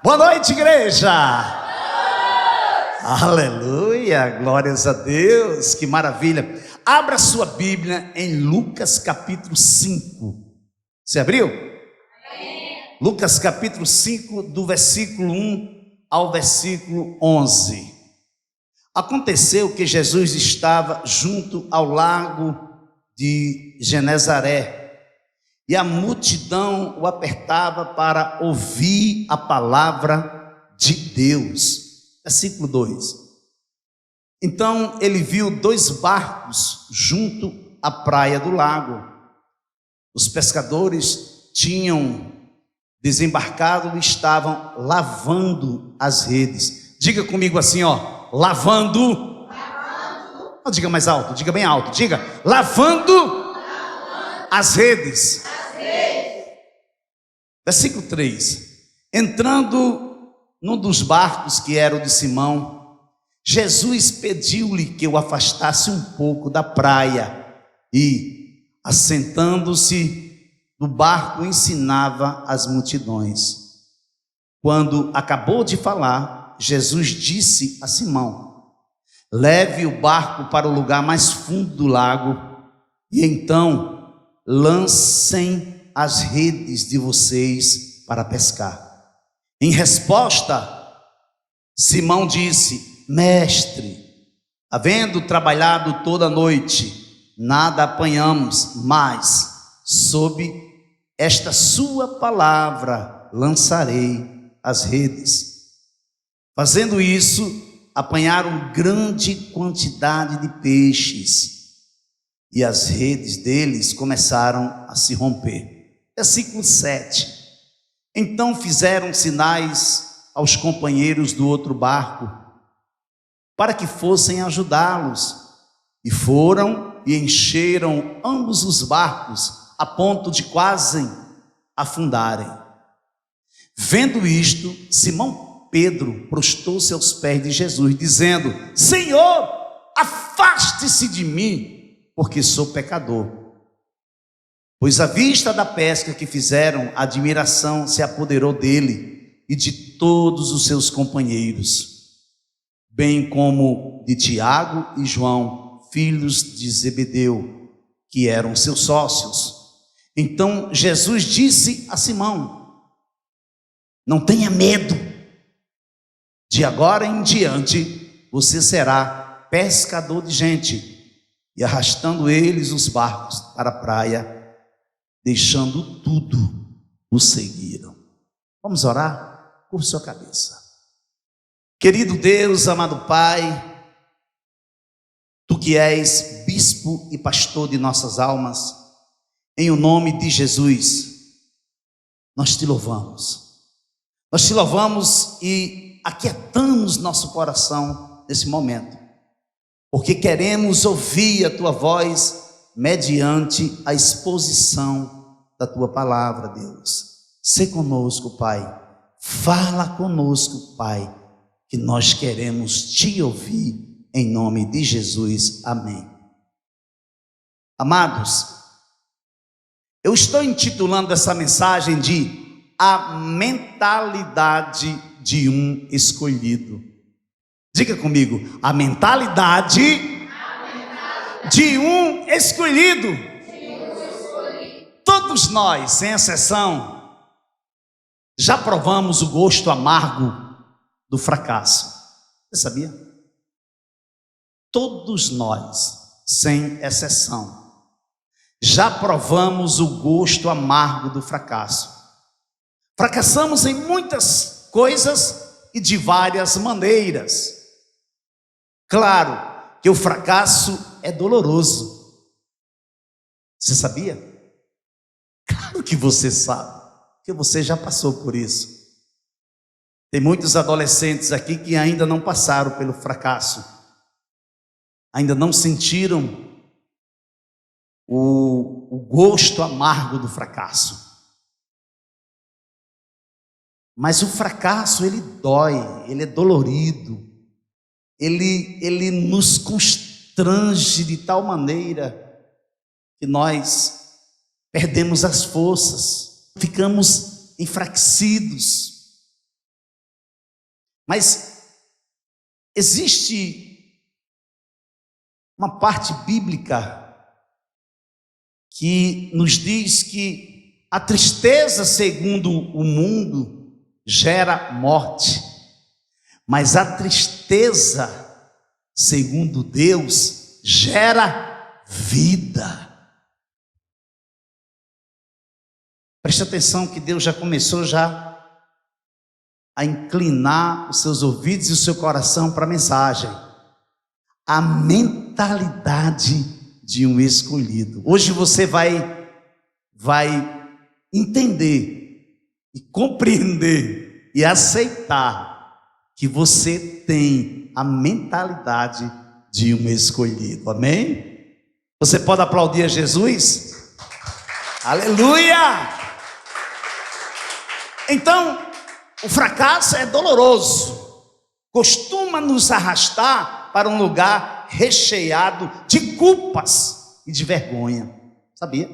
Boa noite, igreja! Aleluia! Glórias a Deus! Que maravilha! Abra sua Bíblia em Lucas capítulo 5. Você abriu? Amém. Lucas capítulo 5, do versículo 1 ao versículo 11. Aconteceu que Jesus estava junto ao lago de Genezaré, e a multidão o apertava para ouvir a palavra de Deus. Versículo 2. Então ele viu 2 barcos junto à praia do lago. Os pescadores tinham desembarcado e estavam lavando as redes. Diga comigo assim, ó, lavando. Não, diga mais alto, diga bem alto, diga, lavando as redes. Versículo 3. Entrando num dos barcos que era o de Simão, Jesus pediu-lhe que o afastasse um pouco da praia e, assentando-se no barco, ensinava as multidões. Quando acabou de falar, Jesus disse a Simão: leve o barco para o lugar mais fundo do lago e então lancem as redes de vocês para pescar. Em resposta, Simão disse: mestre, havendo trabalhado toda a noite, nada apanhamos, mas sob esta sua palavra lançarei as redes. Fazendo isso, apanharam grande quantidade de peixes, e as redes deles começaram a se romper. Versículo 7. Então fizeram sinais aos companheiros do outro barco, para que fossem ajudá-los, e foram e encheram ambos os barcos, a ponto de quase afundarem. Vendo isto, Simão Pedro prostrou-se aos pés de Jesus, dizendo: Senhor, afaste-se de mim, porque sou pecador. Pois à vista da pesca que fizeram, a admiração se apoderou dele e de todos os seus companheiros, bem como de Tiago e João, filhos de Zebedeu, que eram seus sócios. Então Jesus disse a Simão: não tenha medo, de agora em diante você será pescador de gente. E arrastando eles os barcos para a praia, deixando tudo, o seguiram. Vamos orar? Curva sua cabeça. Querido Deus, amado Pai, Tu que és bispo e pastor de nossas almas, em o nome de Jesus, nós te louvamos. Nós te louvamos e aquietamos nosso coração nesse momento, porque queremos ouvir a Tua voz mediante a exposição da Tua palavra, Deus. Sê conosco, Pai. Fala conosco, Pai, que nós queremos Te ouvir, em nome de Jesus. Amém. Amados, eu estou intitulando essa mensagem de A Mentalidade de um Escolhido. Diga comigo, a mentalidade de um escolhido. Todos nós, sem exceção, já provamos o gosto amargo do fracasso. Você sabia? Todos nós, sem exceção, já provamos o gosto amargo do fracasso. Fracassamos em muitas coisas e de várias maneiras. Claro que o fracasso é doloroso. Você sabia? Claro que você sabe, que você já passou por isso. Tem muitos adolescentes aqui que ainda não passaram pelo fracasso, ainda não sentiram o gosto amargo do fracasso. Mas o fracasso, ele dói, ele é dolorido, ele nos constrange de tal maneira que nós perdemos as forças, ficamos enfraquecidos. Mas existe uma parte bíblica que nos diz que a tristeza, segundo o mundo, gera morte, mas a tristeza, segundo Deus, gera vida. Preste atenção que Deus já começou a inclinar os seus ouvidos e o seu coração para a mensagem. A mentalidade de um escolhido. Hoje você vai entender e compreender e aceitar que você tem a mentalidade de um escolhido. Amém? Você pode aplaudir a Jesus? Aleluia! Então, o fracasso é doloroso, costuma nos arrastar para um lugar recheado de culpas e de vergonha, sabia?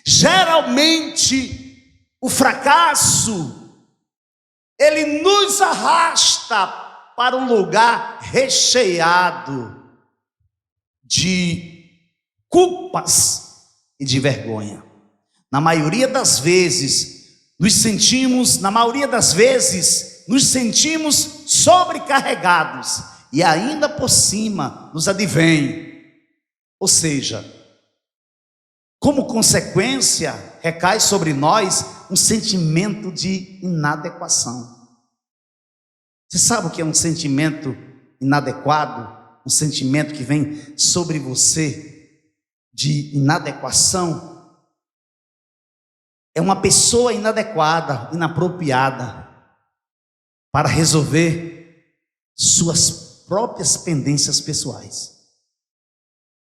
Geralmente, o fracasso, ele nos arrasta para um lugar recheado de culpas e de vergonha. Na maioria das vezes, nos sentimos sobrecarregados e ainda por cima nos advém. Ou seja, como consequência, recai sobre nós um sentimento de inadequação. Você sabe o que é um sentimento inadequado? Um sentimento que vem sobre você de inadequação? É uma pessoa inadequada, inapropriada para resolver suas próprias pendências pessoais.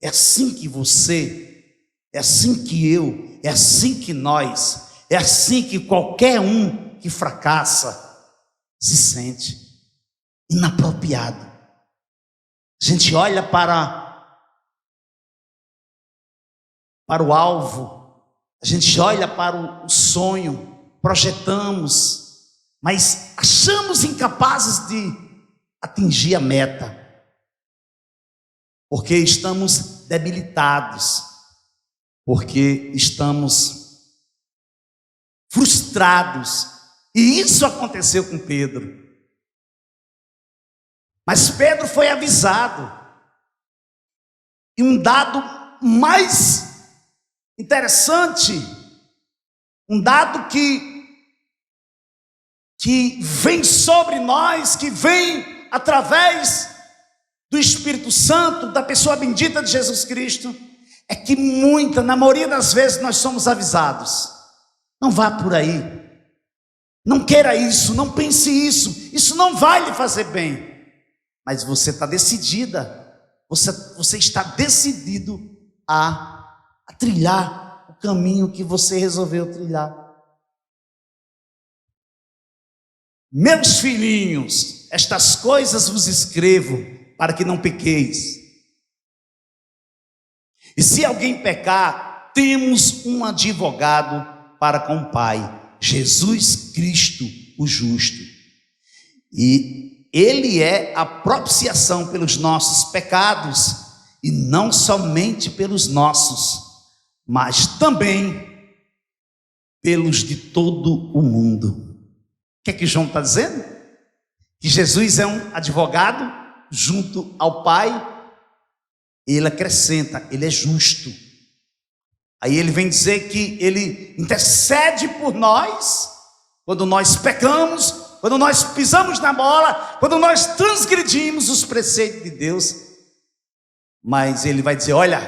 É assim que você, é assim que eu, é assim que nós, é assim que qualquer um que fracassa se sente inapropriado. A gente olha para o alvo, a gente olha para o sonho, projetamos, mas achamos incapazes de atingir a meta, porque estamos debilitados, porque estamos frustrados. E isso aconteceu com Pedro. Mas Pedro foi avisado. E um dado mais interessante, um dado que vem sobre nós, que vem através do Espírito Santo, da pessoa bendita de Jesus Cristo, é que na maioria das vezes nós somos avisados. Não vá por aí, não queira isso, não pense isso não vai lhe fazer bem. Mas você está decidida, você está decidido a trilhar o caminho que você resolveu trilhar. Meus filhinhos, estas coisas vos escrevo para que não pequeis. E se alguém pecar, temos um advogado para com o Pai, Jesus Cristo, o justo. E Ele é a propiciação pelos nossos pecados, e não somente pelos nossos, mas também pelos de todo o mundo. O que é que João está dizendo? Que Jesus é um advogado junto ao Pai. Ele acrescenta, ele é justo. Aí ele vem dizer que ele intercede por nós, quando nós pecamos, quando nós pisamos na bola, quando nós transgredimos os preceitos de Deus. Mas ele vai dizer, olha,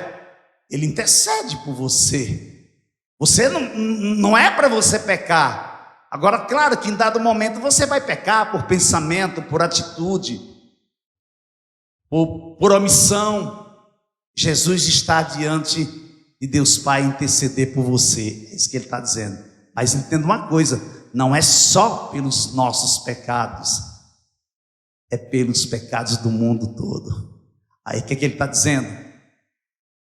ele intercede por você. Você não é para você pecar. Agora, claro que em dado momento você vai pecar por pensamento, por atitude, por omissão. Jesus está diante de Deus Pai interceder por você. É isso que ele está dizendo. Mas entenda uma coisa, não é só pelos nossos pecados, é pelos pecados do mundo todo. Aí o que ele está dizendo?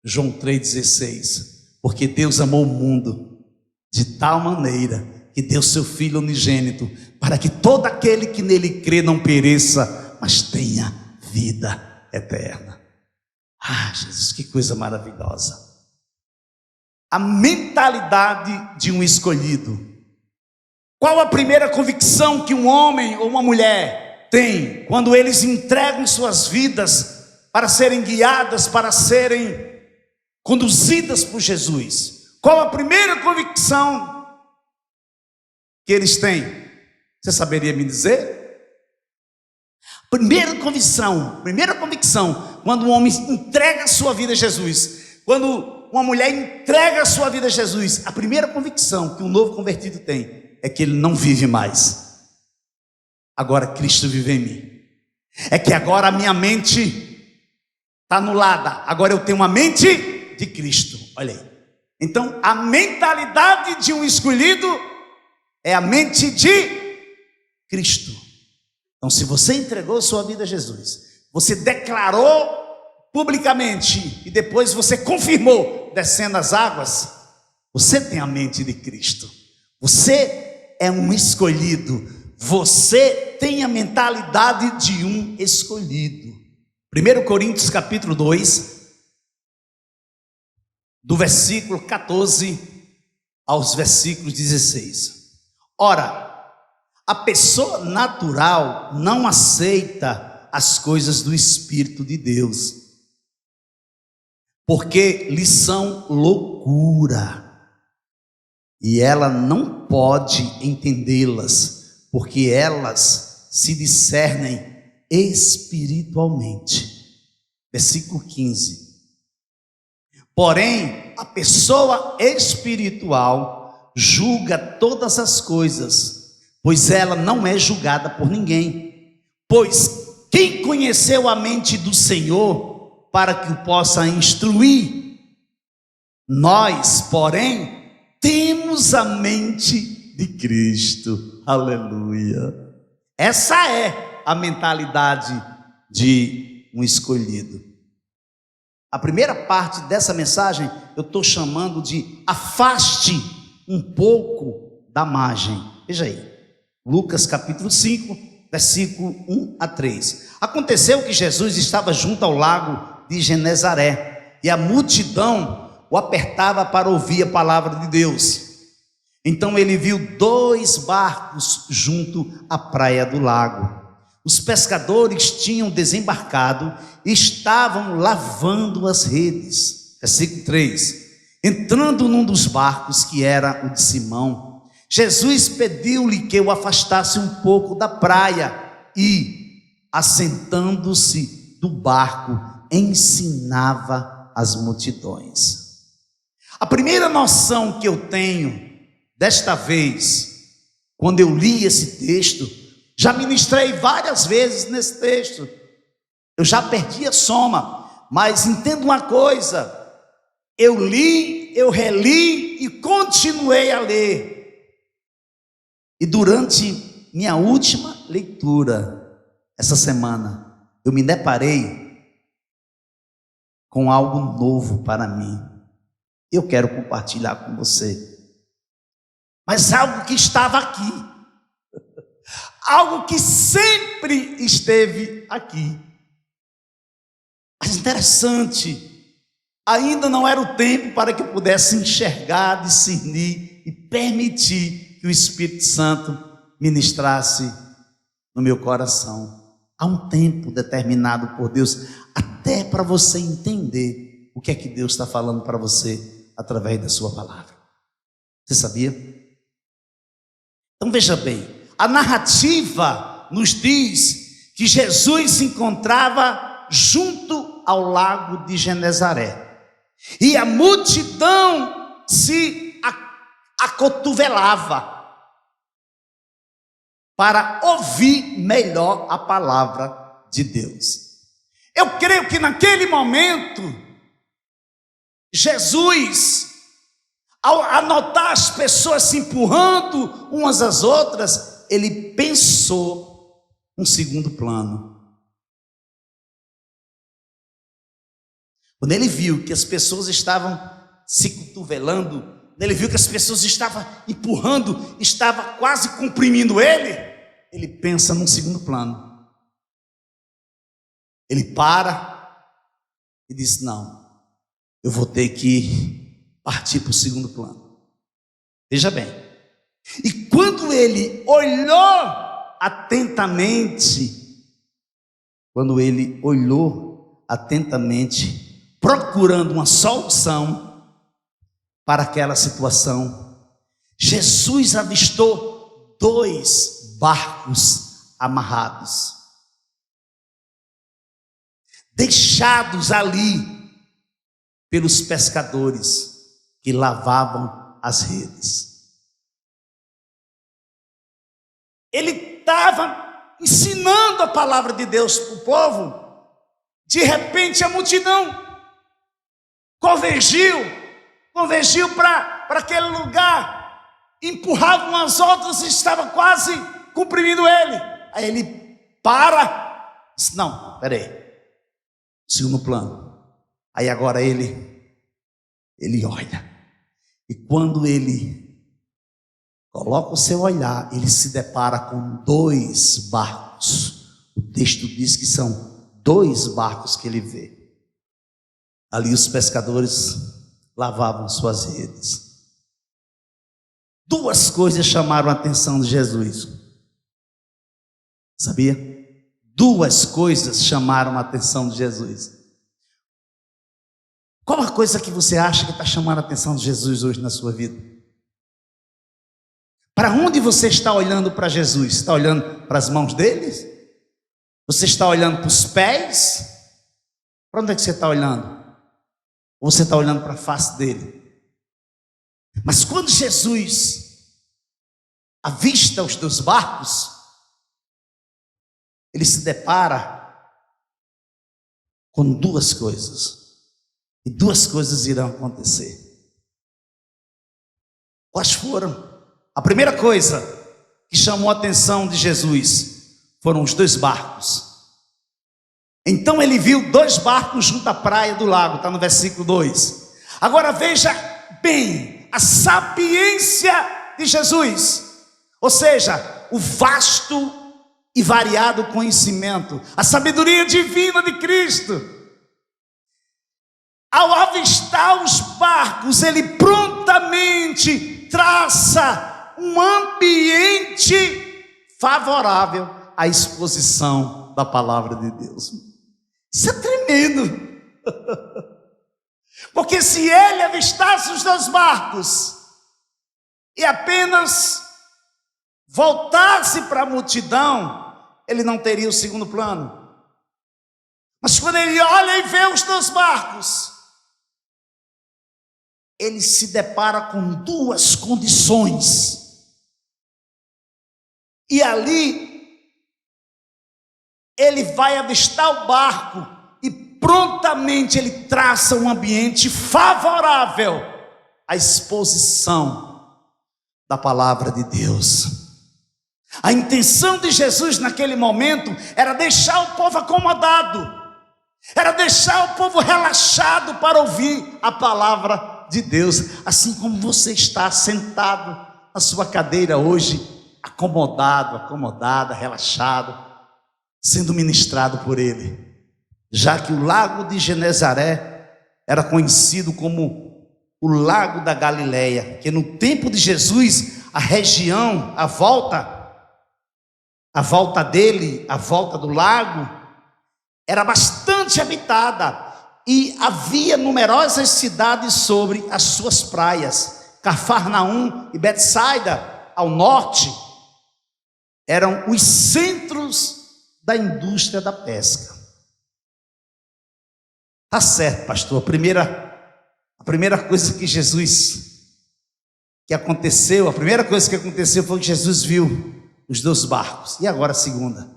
João 3,16, porque Deus amou o mundo de tal maneira que deu seu Filho unigênito, para que todo aquele que nele crê não pereça, mas tenha vida eterna. Ah, Jesus, que coisa maravilhosa. A mentalidade de um escolhido. Qual a primeira convicção que um homem ou uma mulher tem quando eles entregam suas vidas para serem guiadas, para serem conduzidas por Jesus? Qual a primeira convicção que eles têm? Você saberia me dizer? Primeira convicção, quando um homem entrega a sua vida a Jesus, quando uma mulher entrega a sua vida a Jesus, a primeira convicção que um novo convertido tem é que ele não vive mais. Agora Cristo vive em mim. É que agora a minha mente está anulada. Agora eu tenho uma mente de Cristo. Olha aí. Então a mentalidade de um escolhido é a mente de Cristo. Então, se você entregou sua vida a Jesus, você declarou publicamente e depois você confirmou descendo as águas, você tem a mente de Cristo. Você é um escolhido. Você tem a mentalidade de um escolhido. 1 Coríntios capítulo 2, do versículo 14 aos versículos 16. Ora, a pessoa natural não aceita as coisas do Espírito de Deus, porque lhe são loucura, e ela não pode entendê-las, porque elas se discernem espiritualmente. Versículo 15. Porém, a pessoa espiritual julga todas as coisas, pois ela não é julgada por ninguém. Pois quem conheceu a mente do Senhor para que o possa instruir? Nós, porém, temos a mente de Cristo. Aleluia. Essa é a mentalidade de um escolhido. A primeira parte dessa mensagem eu estou chamando de afaste um pouco da margem. Veja aí. Lucas capítulo 5, versículo 1 a 3. Aconteceu que Jesus estava junto ao lago de Genezaré, e a multidão o apertava para ouvir a palavra de Deus. Então ele viu 2 barcos junto à praia do lago. Os pescadores tinham desembarcado e estavam lavando as redes. Versículo 3. Entrando num dos barcos, que era o de Simão, Jesus pediu-lhe que o afastasse um pouco da praia e, assentando-se do barco, ensinava as multidões. A primeira noção que eu tenho desta vez, quando eu li esse texto, já ministrei várias vezes nesse texto, eu já perdi a soma, mas entendo uma coisa, eu li, eu reli e continuei a ler. E durante minha última leitura, essa semana, eu me deparei com algo novo para mim. Eu quero compartilhar com você. Mas algo que estava aqui. Algo que sempre esteve aqui. Mas interessante, ainda não era o tempo para que eu pudesse enxergar, discernir e permitir que o Espírito Santo ministrasse no meu coração. Há um tempo determinado por Deus, até para você entender o que é que Deus está falando para você através da sua palavra. Você sabia? Então veja bem, a narrativa nos diz que Jesus se encontrava junto ao lago de Genezaré, e a multidão se acotovelava para ouvir melhor a palavra de Deus. Eu creio que naquele momento, Jesus, ao anotar as pessoas se empurrando umas às outras, ele pensou um segundo plano. Quando ele viu que as pessoas estavam se cotovelando, ele viu que as pessoas estavam empurrando, estavam quase comprimindo ele pensa num segundo plano. Ele para e diz: não, eu vou ter que partir para o segundo plano. Veja bem, e quando ele olhou atentamente, procurando uma solução para aquela situação, Jesus avistou 2 barcos amarrados, deixados ali pelos pescadores que lavavam as redes. Ele estava ensinando a palavra de Deus para o povo. De repente a multidão convergiu para aquele lugar, empurravam as outras e estava quase comprimindo ele. Aí ele para, disse: não, peraí, segundo plano. Aí agora ele olha, e quando ele coloca o seu olhar, ele se depara com 2 barcos. O texto diz que são 2 barcos que ele vê. Ali os pescadores lavavam suas redes. 2 coisas chamaram a atenção de Jesus. Sabia? 2 coisas chamaram a atenção de Jesus. Qual a coisa que você acha que está chamando a atenção de Jesus hoje na sua vida? Para onde você está olhando para Jesus? Está olhando para as mãos deles? Você está olhando para os pés? Para onde é que você está olhando? Ou você está olhando para a face dele? Mas quando Jesus avista os 2 barcos, ele se depara com 2 coisas. E 2 coisas irão acontecer. Quais foram? A primeira coisa que chamou a atenção de Jesus foram os 2 barcos. Então ele viu 2 barcos junto à praia do lago, está no versículo 2. Agora veja bem a sapiência de Jesus, ou seja, o vasto e variado conhecimento, a sabedoria divina de Cristo. Ao avistar os barcos, ele prontamente traça um ambiente favorável à exposição da palavra de Deus. Isso é tremendo. Porque se ele avistasse os 2 barcos e apenas voltasse para a multidão, ele não teria o segundo plano. Mas quando ele olha e vê os 2 barcos, ele se depara com 2 condições. E ali ele vai avistar o barco e prontamente ele traça um ambiente favorável à exposição da palavra de Deus. A intenção de Jesus naquele momento era deixar o povo acomodado, era deixar o povo relaxado para ouvir a palavra de Deus, assim como você está sentado na sua cadeira hoje, acomodado, acomodada, relaxado, sendo ministrado por ele, já que o lago de Genezaré era conhecido como o lago da Galileia, que no tempo de Jesus, a região, a volta dele, a volta do lago, era bastante habitada, e havia numerosas cidades sobre as suas praias. Cafarnaum e Betsaida, ao norte, eram os centros da indústria da pesca. Tá certo, pastor. A primeira coisa que aconteceu foi que Jesus viu os 2 barcos. E agora a segunda?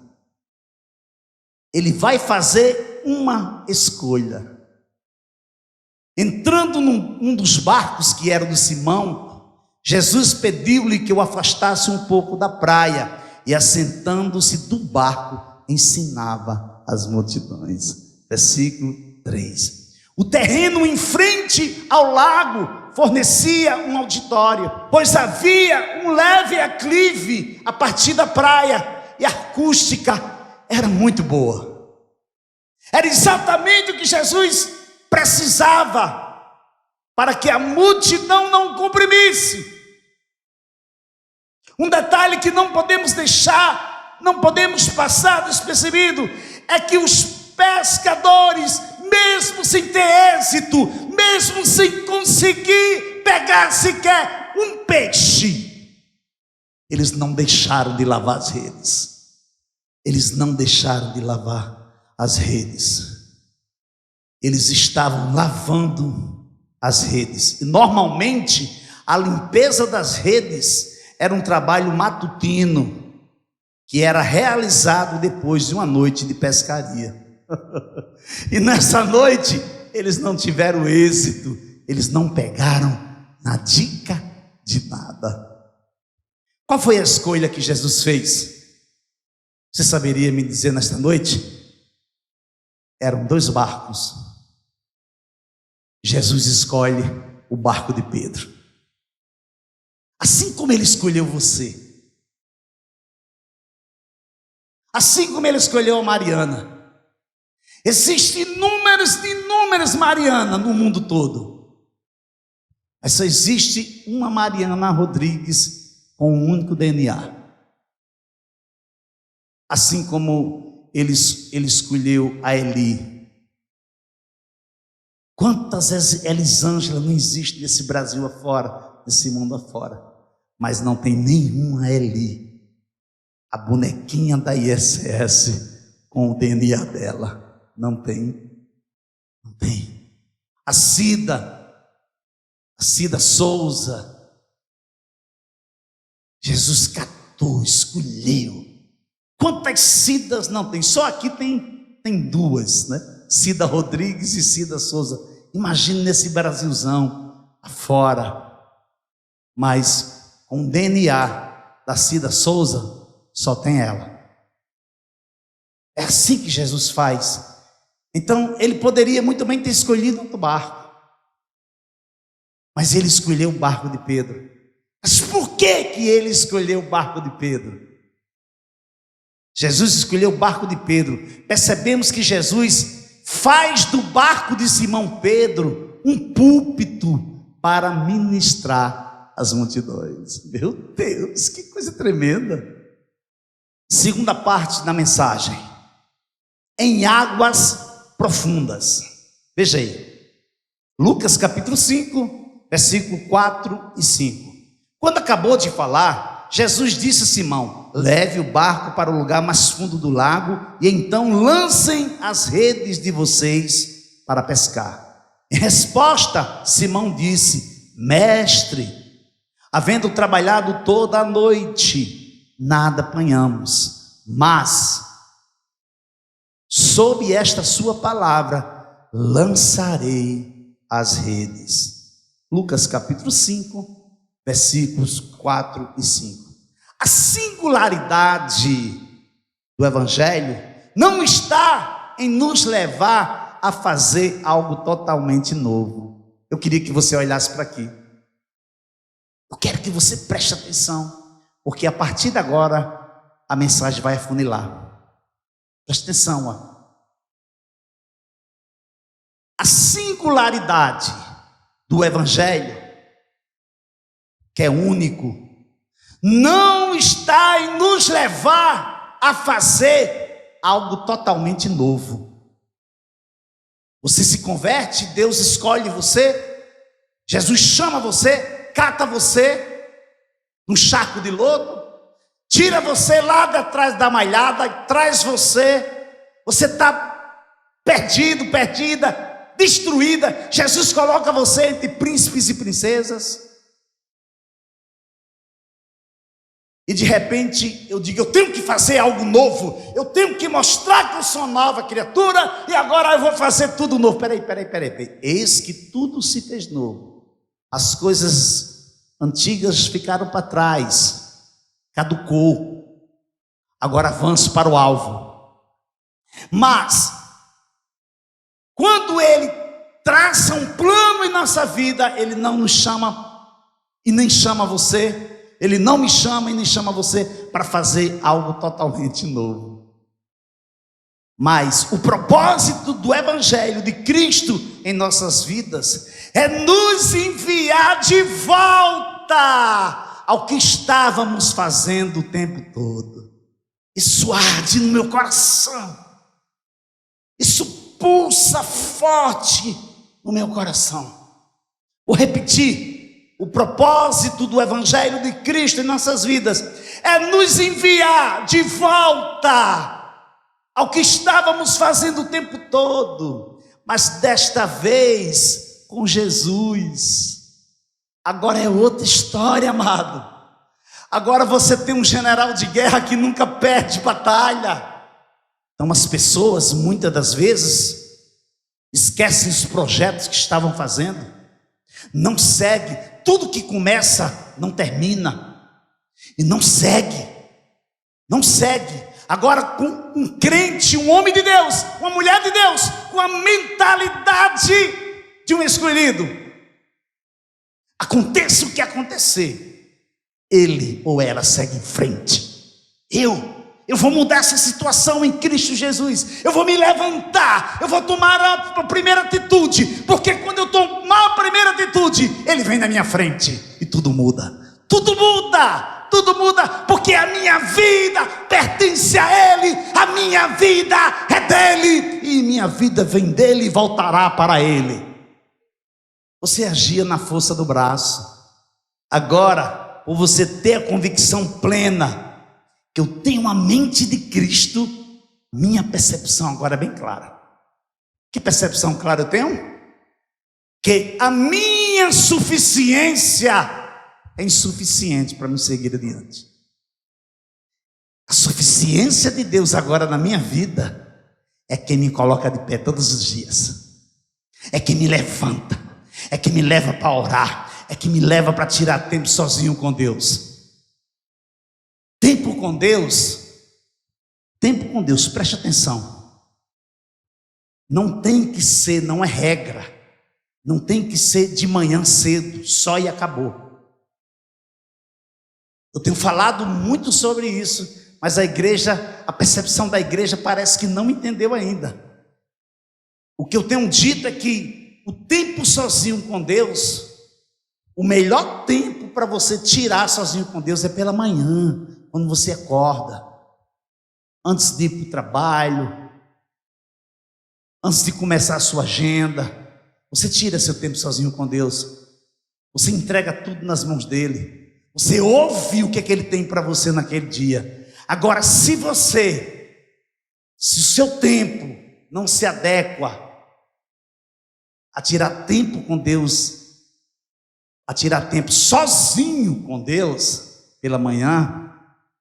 Ele vai fazer uma escolha. Entrando num dos barcos que era do Simão, Jesus pediu-lhe que o afastasse um pouco da praia, e assentando-se do barco, ensinava as multidões. Versículo 3. O terreno em frente ao lago fornecia um auditório, pois havia um leve aclive a partir da praia e a acústica era muito boa. Era exatamente o que Jesus precisava para que a multidão não comprimisse. Um detalhe que não podemos deixar, não podemos passar despercebido, é que os pescadores, mesmo sem ter êxito, mesmo sem conseguir pegar sequer um peixe, eles não deixaram de lavar as redes. Eles não deixaram de lavar as redes. Eles estavam lavando as redes. E normalmente a limpeza das redes era um trabalho matutino que era realizado depois de uma noite de pescaria. E nessa noite eles não tiveram êxito, eles não pegaram na dica de nada. Qual foi a escolha que Jesus fez? Você saberia me dizer nesta noite? Eram 2 barcos. Jesus escolhe o barco de Pedro. Assim como ele escolheu você. Assim como ele escolheu a Mariana. Existem inúmeras Marianas no mundo todo. Mas só existe uma Mariana Rodrigues com um único DNA. Assim como ele escolheu a Eli. Quantas Elisângela não existem nesse Brasil afora, nesse mundo afora, mas não tem nenhuma Eli, a bonequinha da ISS com o DNA dela. Não tem. A Cida Souza, Jesus catou, escolheu. Quantas Cidas não tem? Só aqui tem 2, né? Cida Rodrigues e Cida Souza. Imagine nesse Brasilzão afora. Mas com o DNA da Cida Souza, só tem ela. É assim que Jesus faz. Então ele poderia muito bem ter escolhido outro barco, mas ele escolheu o barco de Pedro. Mas por que ele escolheu o barco de Pedro? Jesus escolheu o barco de Pedro. Percebemos que Jesus faz do barco de Simão Pedro um púlpito para ministrar as multidões. Meu Deus, que coisa tremenda. Segunda parte da mensagem: em águas profundas. Veja aí, Lucas capítulo 5, versículo 4 e 5. Quando acabou de falar, Jesus disse a Simão: leve o barco para o lugar mais fundo do lago e então lancem as redes de vocês para pescar. Em resposta, Simão disse: mestre, havendo trabalhado toda a noite, nada apanhamos, mas sob esta sua palavra lançarei as redes. Lucas capítulo 5, versículos 4 e 5. A singularidade do Evangelho não está em nos levar a fazer algo totalmente novo. Eu queria que você olhasse para aqui. Eu quero que você preste atenção, porque a partir de agora a mensagem vai afunilar. Preste atenção, ó. A singularidade do Evangelho, que é único, não está em nos levar a fazer algo totalmente novo. Você se converte, Deus escolhe você, Jesus chama você, cata você num charco de lodo, tira você lá de atrás da malhada, traz você está perdido, perdida, destruída. Jesus coloca você entre príncipes e princesas. E de repente eu digo: eu tenho que fazer algo novo, eu tenho que mostrar que eu sou nova criatura, e agora eu vou fazer tudo novo. Peraí. Eis que tudo se fez novo. As coisas antigas ficaram para trás, caducou. Agora avanço para o alvo. Mas quando ele traça um plano em nossa vida, Ele não nos chama e nem chama você, Ele não me chama e nem chama você para fazer algo totalmente novo. Mas o propósito do Evangelho de Cristo em nossas vidas é nos enviar de volta ao que estávamos fazendo o tempo todo. Isso arde no meu coração, isso pulsa forte no meu coração. Vou repetir: o propósito do Evangelho de Cristo em nossas vidas é nos enviar de volta ao que estávamos fazendo o tempo todo, mas desta vez com Jesus. Agora é outra história, amado. Agora você tem um general de guerra que nunca perde batalha. Então as pessoas, muitas das vezes, esquecem os projetos que estavam fazendo, não segue, tudo que começa não termina, e não segue. Agora, com um crente, um homem de Deus, uma mulher de Deus, com a mentalidade de um escolhido, aconteça o que acontecer, ele ou ela segue em frente. Eu vou mudar essa situação em Cristo Jesus. Eu vou me levantar, eu vou tomar a primeira atitude, porque quando eu tomar a primeira atitude, Ele vem na minha frente e tudo muda. Tudo muda, porque a minha vida pertence a Ele, a minha vida é dEle, e minha vida vem dEle e voltará para Ele. Você agia na força do braço. Agora, por você ter a convicção plena que eu tenho a mente de Cristo, minha percepção agora é bem clara. Que percepção clara eu tenho? Que a minha suficiência é insuficiente para me seguir adiante. A suficiência de Deus agora na minha vida é quem me coloca de pé todos os dias, é quem me levanta, é quem me leva para orar, é quem me leva para tirar tempo sozinho com Deus. Tempo com Deus, preste atenção. Não tem que ser, não é regra, não tem que ser de manhã cedo, só e acabou. Eu tenho falado muito sobre isso, mas a percepção da igreja parece que não entendeu ainda. O que eu tenho dito é que o tempo sozinho com Deus, o melhor tempo para você tirar sozinho com Deus é pela manhã, quando você acorda, antes de ir para o trabalho, antes de começar a sua agenda. Você tira seu tempo sozinho com Deus, você entrega tudo nas mãos dEle. Você ouve o que é que Ele tem para você naquele dia. Agora, se o seu tempo não se adequa a tirar tempo com Deus, a tirar tempo sozinho com Deus pela manhã,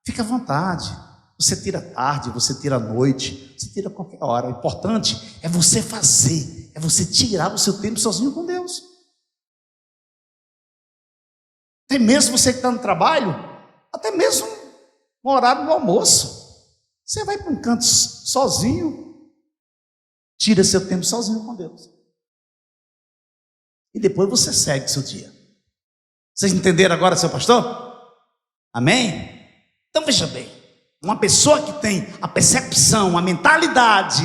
fica à vontade. Você tira tarde, você tira à noite, você tira a qualquer hora. O importante é você fazer, é você tirar o seu tempo sozinho com Deus. Até mesmo você que está no trabalho, até mesmo no horário do almoço, você vai para um canto sozinho, tira seu tempo sozinho com Deus, e depois você segue seu dia. Vocês entenderam agora, seu pastor? Amém? Então veja bem, uma pessoa que tem a percepção, a mentalidade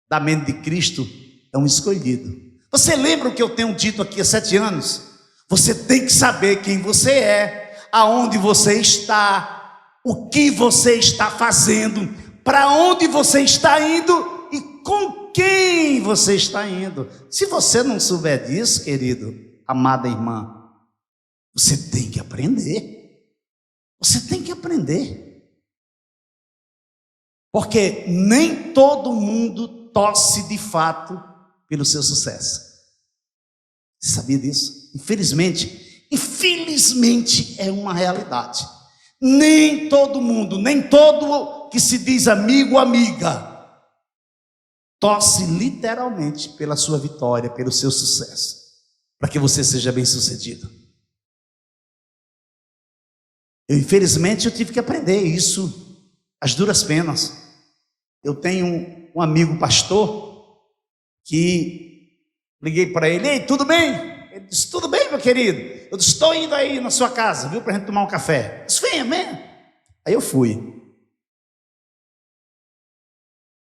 da mente de Cristo é um escolhido. Você lembra o que eu tenho dito aqui há 7 anos? Você tem que saber quem você é, aonde você está, o que você está fazendo, para onde você está indo e com quem você está indo. Se você não souber disso, querido, amada irmã, você tem que aprender. Você tem que aprender. Porque nem todo mundo torce de fato pelo seu sucesso. Você sabia disso? Infelizmente é uma realidade. Nem todo mundo, nem todo que se diz amigo ou amiga, torce literalmente pela sua vitória, pelo seu sucesso, para que você seja bem sucedido. Infelizmente eu tive que aprender isso às duras penas. Eu tenho um amigo pastor que Liguei para ele: ei, tudo bem? Ele disse: tudo bem, meu querido. Eu disse: estou indo aí na sua casa, viu, para a gente tomar um café. Eu disse: venha, venha. Aí eu fui.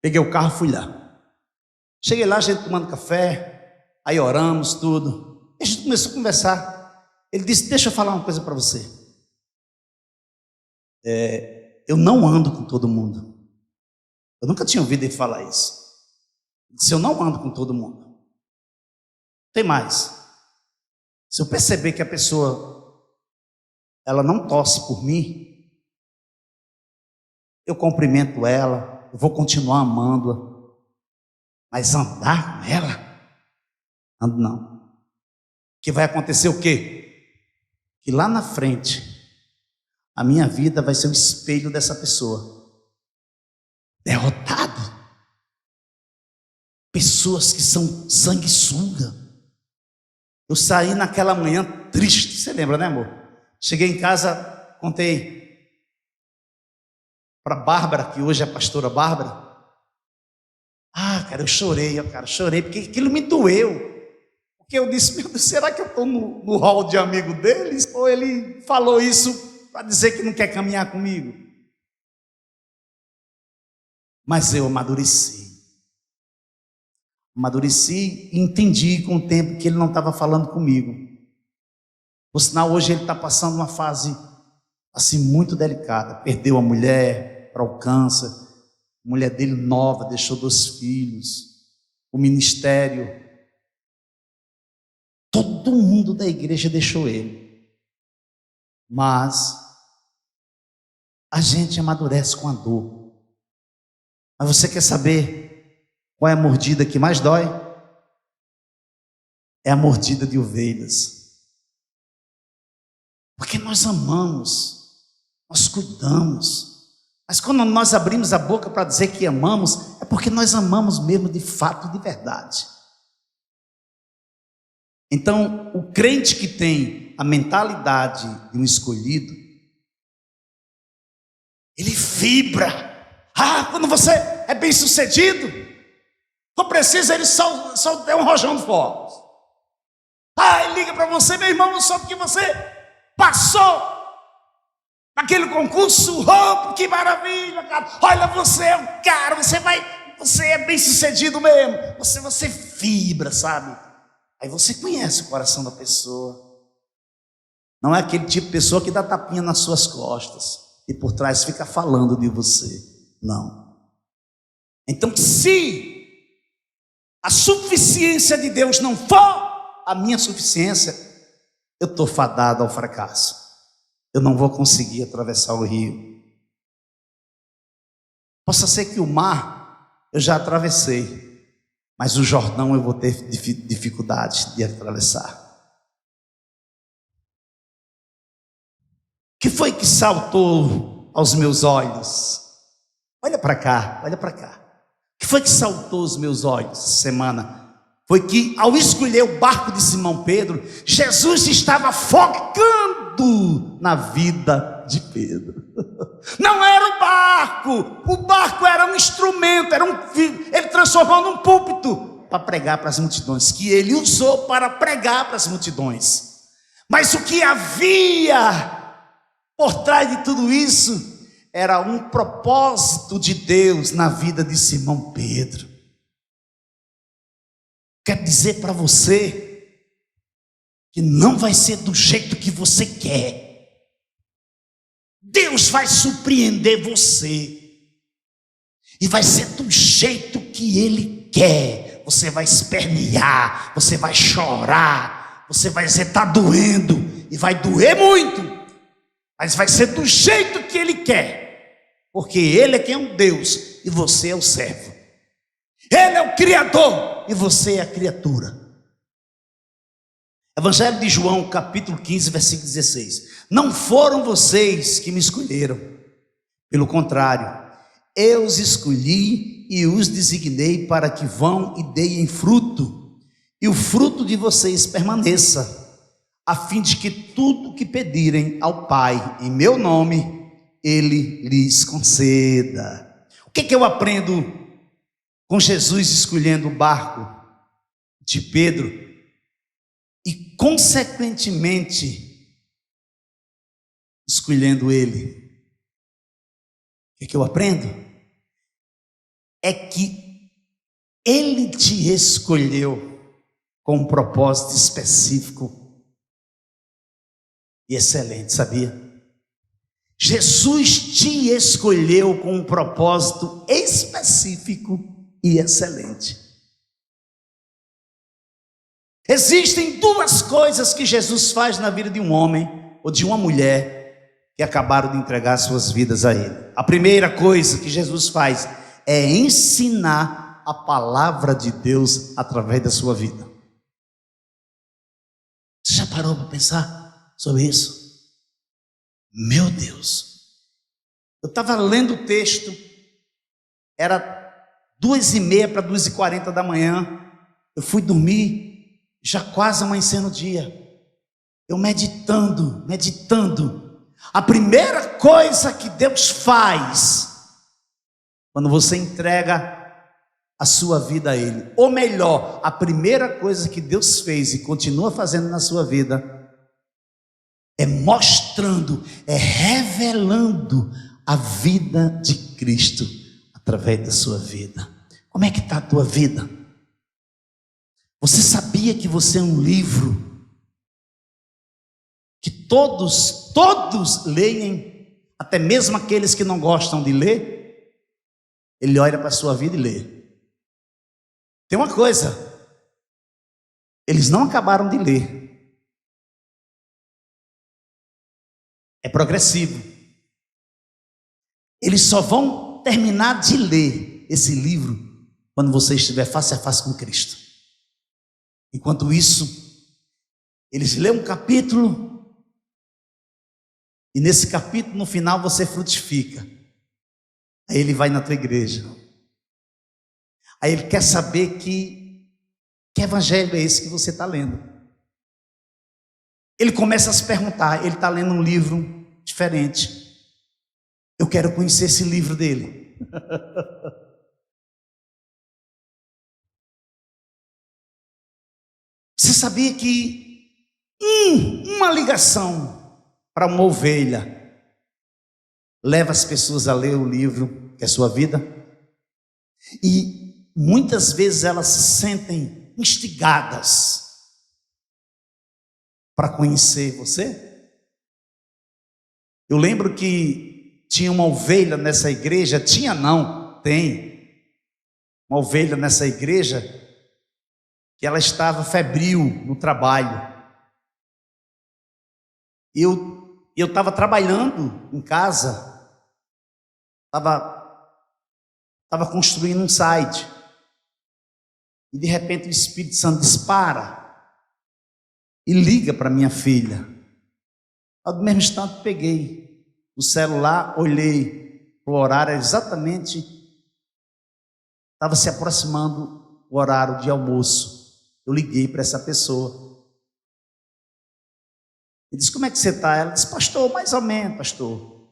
Peguei o carro e fui lá. Cheguei lá, a gente tomando café, aí oramos, tudo. E a gente começou a conversar. Ele disse: deixa eu falar uma coisa para você. Eu não ando com todo mundo. Eu nunca tinha ouvido ele falar isso. Ele disse: eu não ando com todo mundo. Tem mais. Se eu perceber que a pessoa, ela não torce por mim, eu cumprimento ela, eu vou continuar amando-a. Mas andar com ela? Ando não. Que vai acontecer o quê? Que lá na frente, a minha vida vai ser o espelho dessa pessoa. Derrotado. Pessoas que são sanguessuga. Eu saí naquela manhã triste, você lembra, né, amor? Cheguei em casa, contei para Bárbara, que hoje é a pastora Bárbara. Cara, eu chorei, porque aquilo me doeu. Porque eu disse: meu Deus, será que eu estou no hall de amigo deles? Ou ele falou isso para dizer que não quer caminhar comigo? Mas eu amadureci e entendi com o tempo que ele não estava falando comigo. Por sinal, hoje ele está passando uma fase assim muito delicada. Perdeu a mulher para o câncer. A mulher dele nova, deixou 2 filhos. O ministério. Todo mundo da igreja deixou ele. Mas a gente amadurece com a dor. Mas você quer saber qual é a mordida que mais dói? É a mordida de ovelhas. Porque nós amamos, nós cuidamos. Mas quando nós abrimos a boca para dizer que amamos, é porque nós amamos mesmo de fato, de verdade. Então, o crente que tem a mentalidade de um escolhido, ele vibra. Quando você é bem sucedido, não precisa, ele só der um rojão de fogos. Ele liga para você: meu irmão, só porque você passou naquele concurso, que maravilha, cara. Olha, você é um cara, você é bem sucedido mesmo. Você vibra, sabe? Aí você conhece o coração da pessoa. Não é aquele tipo de pessoa que dá tapinha nas suas costas e por trás fica falando de você. Não. Então, se a suficiência de Deus não for a minha suficiência, eu estou fadado ao fracasso. Eu não vou conseguir atravessar o rio. Possa ser que o mar eu já atravessei, mas o Jordão eu vou ter dificuldade de atravessar. O que foi que saltou aos meus olhos? Olha para cá, olha para cá. O que foi que saltou aos meus olhos essa semana? Foi que, ao escolher o barco de Simão Pedro, Jesus estava focando na vida de Pedro. Não era o barco era um instrumento, ele transformou num púlpito para pregar para as multidões, que ele usou para pregar para as multidões. Mas o que havia por trás de tudo isso era um propósito de Deus na vida de Simão Pedro. Quero dizer para você que não vai ser do jeito que você quer. Deus vai surpreender você e vai ser do jeito que Ele quer. Você vai espernear, você vai chorar, você vai dizer: está doendo, e vai doer muito, mas vai ser do jeito que Ele quer, porque Ele é quem é o Deus e você é o servo. Ele é o Criador e você é a criatura. Evangelho de João, capítulo 15, versículo 16. Não foram vocês que me escolheram, pelo contrário, eu os escolhi e os designei para que vão e deem fruto, e o fruto de vocês permaneça, a fim de que tudo que pedirem ao Pai em meu nome, Ele lhes conceda. O que eu aprendo com Jesus escolhendo o barco de Pedro e, consequentemente, escolhendo ele. O que eu aprendo? É que ele te escolheu com um propósito específico e excelente, sabia? Jesus te escolheu com um propósito específico e excelente. Existem duas coisas que Jesus faz na vida de um homem ou de uma mulher que acabaram de entregar suas vidas a Ele. A primeira coisa que Jesus faz é ensinar a palavra de Deus através da sua vida. Você já parou para pensar sobre isso? Meu Deus, eu estava lendo o texto, era 2h30 para 2h40 da manhã, eu fui dormir, já quase amanhecendo o dia, eu meditando, a primeira coisa que Deus faz, quando você entrega a sua vida a Ele, ou melhor, a primeira coisa que Deus fez e continua fazendo na sua vida, é mostrando, é revelando a vida de Cristo através da sua vida. Como é que está a tua vida? Você sabia que você é um livro que todos leem, até mesmo aqueles que não gostam de ler? Ele olha para a sua vida e lê. Tem uma coisa, eles não acabaram de ler. É progressivo. Eles só vão terminar de ler esse livro quando você estiver face a face com Cristo. Enquanto isso, eles lêem um capítulo e nesse capítulo, no final, você frutifica. Aí ele vai na tua igreja. Aí ele quer saber que evangelho é esse que você está lendo. Ele começa a se perguntar, ele está lendo um livro diferente. Eu quero conhecer esse livro dele. Você sabia que uma ligação para uma ovelha leva as pessoas a ler o livro que é a sua vida? E muitas vezes elas se sentem instigadas para conhecer você. Eu lembro que tinha uma ovelha nessa igreja, tem uma ovelha nessa igreja que ela estava febril no trabalho. Eu estava trabalhando em casa, estava construindo um site, e de repente o Espírito Santo dispara e liga para minha filha. Ao mesmo instante peguei o celular, olhei para o horário, exatamente estava se aproximando o horário de almoço. Eu liguei para essa pessoa e disse: como é que você está? Ela disse: pastor, mais ou menos, pastor,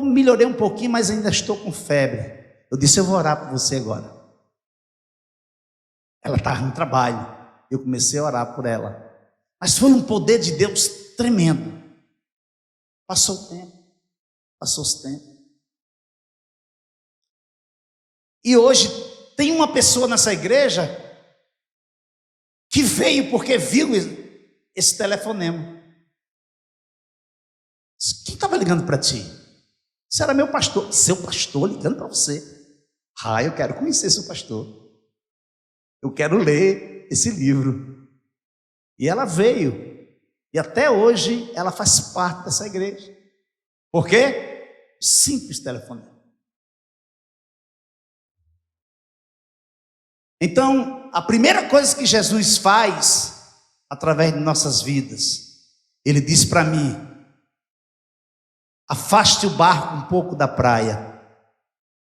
melhorei um pouquinho, mas ainda estou com febre. Eu disse: eu vou orar por você agora. Ela estava no trabalho, eu comecei a orar por ela. Mas foi um poder de Deus tremendo. Passou o tempo. E hoje tem uma pessoa nessa igreja que veio porque viu esse telefonema. Quem estava ligando para ti? Isso era meu pastor. Seu pastor ligando para você. Eu quero conhecer seu pastor. Eu quero ler esse livro. E ela veio, e até hoje ela faz parte dessa igreja. Por quê? Simples telefonema. Então, a primeira coisa que Jesus faz através de nossas vidas, Ele diz para mim: afaste o barco um pouco da praia.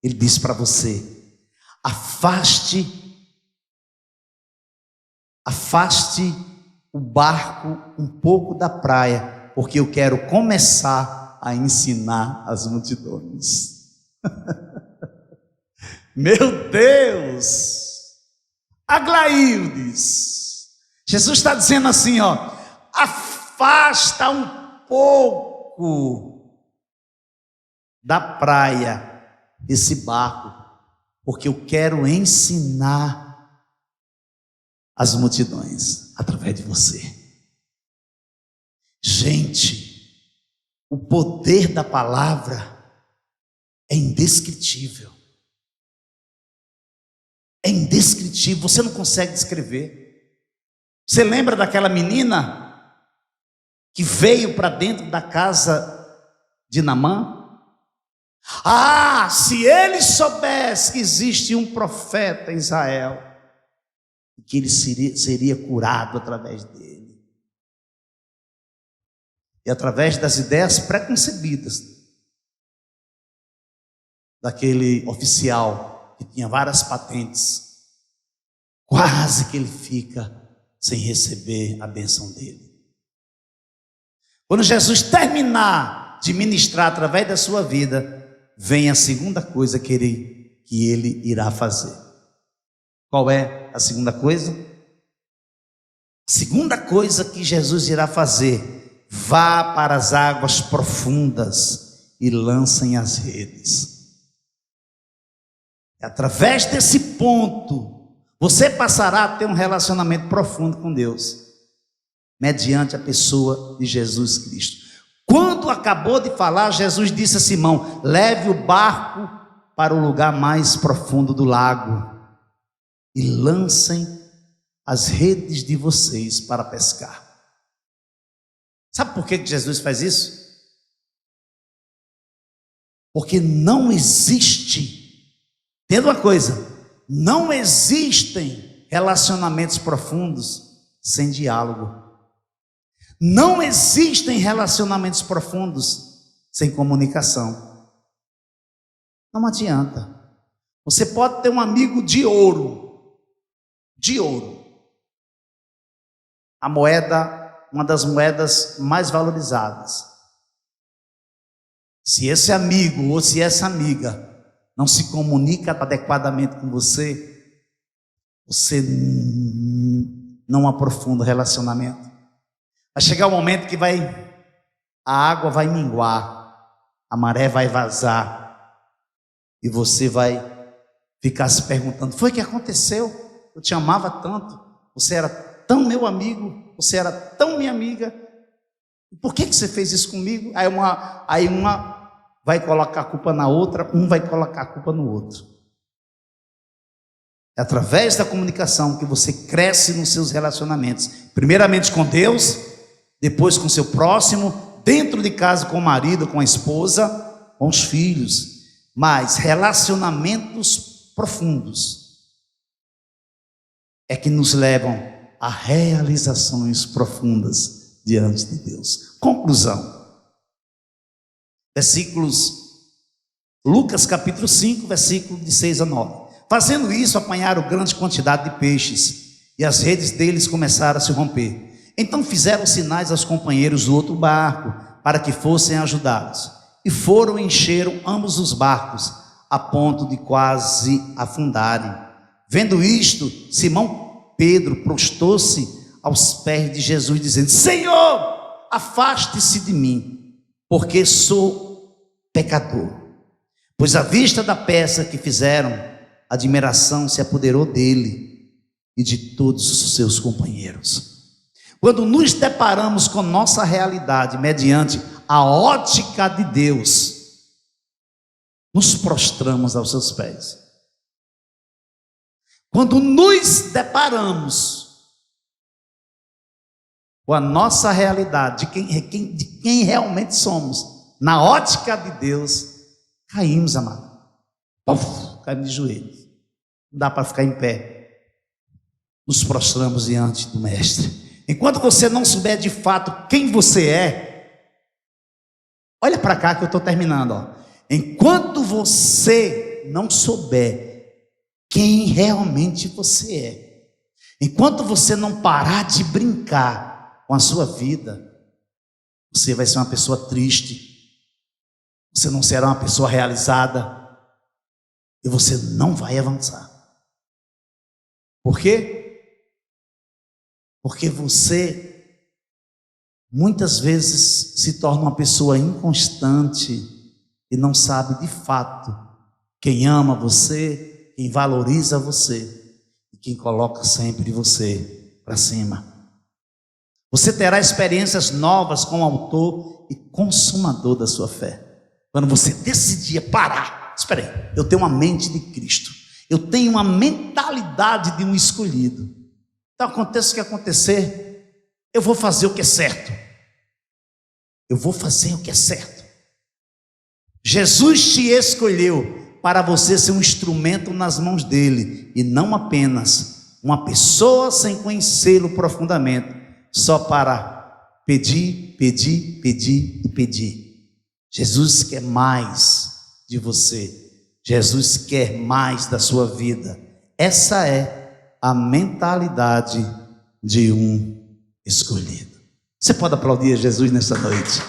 Ele diz para você: afaste o barco um pouco da praia, porque eu quero começar a ensinar as multidões. Meu Deus! Aglaídes. Jesus está dizendo assim, ó, afasta um pouco da praia esse barco, porque eu quero ensinar as multidões através de você. Gente, o poder da palavra é indescritível. É indescritível, você não consegue descrever. Você lembra daquela menina que veio para dentro da casa de Naamã? Ah, se ele soubesse que existe um profeta em Israel, que ele seria curado através dele. E através das ideias preconcebidas daquele oficial que tinha várias patentes, quase que ele fica sem receber a bênção dele. Quando Jesus terminar de ministrar através da sua vida, vem a segunda coisa que ele irá fazer. Qual é a segunda coisa? A segunda coisa que Jesus irá fazer: vá para as águas profundas e lancem as redes. Através desse ponto, você passará a ter um relacionamento profundo com Deus, mediante a pessoa de Jesus Cristo. Quando acabou de falar, Jesus disse a Simão: leve o barco para o lugar mais profundo do lago e lancem as redes de vocês para pescar. Sabe por que Jesus faz isso? Porque não existe, entenda uma coisa, não existem relacionamentos profundos sem diálogo. Não existem relacionamentos profundos sem comunicação. Não adianta. Você pode ter um amigo de ouro. A moeda, uma das moedas mais valorizadas. Se esse amigo ou se essa amiga não se comunica adequadamente com você, você não aprofunda o relacionamento. Vai chegar um momento que a água vai minguar, a maré vai vazar, e você vai ficar se perguntando: foi o que aconteceu? Eu te amava tanto, você era tão meu amigo, você era tão minha amiga, por que você fez isso comigo? Aí uma vai colocar a culpa na outra, um vai colocar a culpa no outro. É através da comunicação que você cresce nos seus relacionamentos, primeiramente com Deus, depois com seu próximo, dentro de casa com o marido, com a esposa, com os filhos. Mas relacionamentos profundos é que nos levam a realizações profundas diante de Deus. Conclusão. Lucas capítulo 5, versículo de 6 a 9. Fazendo isso, apanharam grande quantidade de peixes, e as redes deles começaram a se romper. Então fizeram sinais aos companheiros do outro barco, para que fossem ajudados. E foram e encheram ambos os barcos, a ponto de quase afundarem. Vendo isto, Simão Pedro prostou-se aos pés de Jesus, dizendo: Senhor, afaste-se de mim, porque sou pecador. Pois à vista da peça que fizeram, a admiração se apoderou dele e de todos os seus companheiros. Quando nos deparamos com nossa realidade mediante a ótica de Deus, nos prostramos aos seus pés. Quando nos deparamos com a nossa realidade, de quem realmente somos, na ótica de Deus, caímos, amado. Caímos de joelhos. Não dá para ficar em pé. Nos prostramos diante do Mestre. Enquanto você não souber de fato quem você é, olha para cá que eu estou terminando. Enquanto você não souber quem realmente você é, enquanto você não parar de brincar com a sua vida, você vai ser uma pessoa triste, você não será uma pessoa realizada, e você não vai avançar. Por quê? Porque você muitas vezes se torna uma pessoa inconstante e não sabe de fato quem ama você, quem valoriza você e quem coloca sempre você para cima. Você terá experiências novas com o autor e consumador da sua fé. Quando você decidir parar, espera aí, eu tenho uma mente de Cristo, eu tenho uma mentalidade de um escolhido. Então aconteça o que acontecer, eu vou fazer o que é certo. Eu vou fazer o que é certo. Jesus te escolheu para você ser um instrumento nas mãos dele e não apenas uma pessoa sem conhecê-lo profundamente, só para pedir, pedir, pedir e pedir. Jesus quer mais de você. Jesus quer mais da sua vida. Essa é a mentalidade de um escolhido. Você pode aplaudir a Jesus nessa noite?